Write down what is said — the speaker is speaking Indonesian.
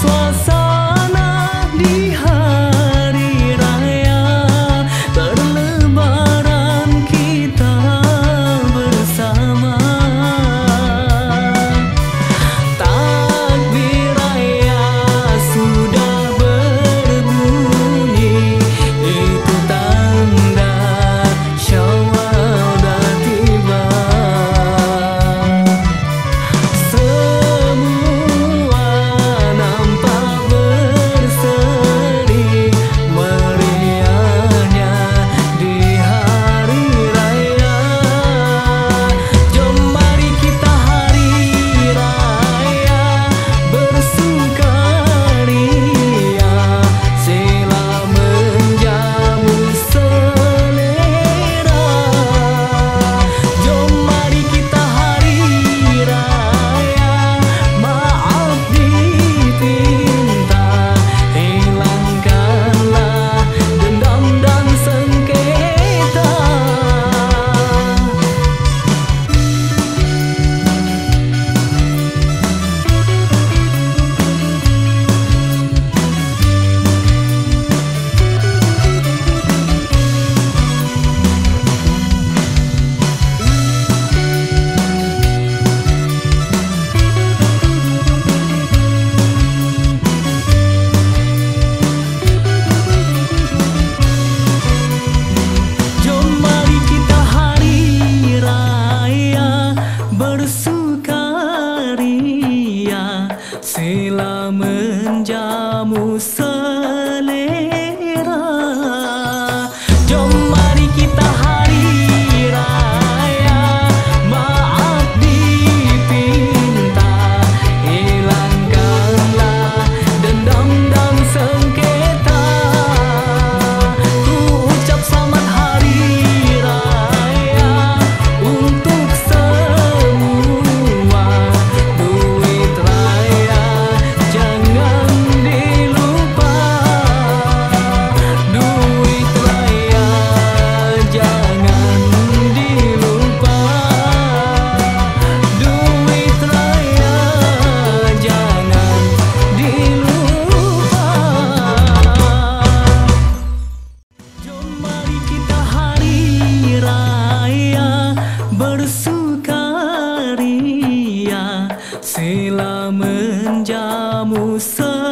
Suasana di hari raya berlebaran kita bersama. Takbir raya sudah berbunyi, itu tanda Syawal dah tiba. Semua nampak berseri meriahnya di hari raya. Jom mari kita hari raya bersukaria, sila menjamu selera. Jom mari kita hari raya, maaf ditinta, hilangkanlah dendam dan sengketa. Jom mari kita hari raya bersukaria, sila menjamu selera. Jom mari kita hari raya, maaf dipinta, hilangkanlah dendam dan sengketa. Ku ucap selamat hari raya untuk semua. Duit raya jangan dilupa, duit raya jangan dilupa, duit raya jangan dilupa. Jom mari kita hari raya bersukaria, sila menjamu selera.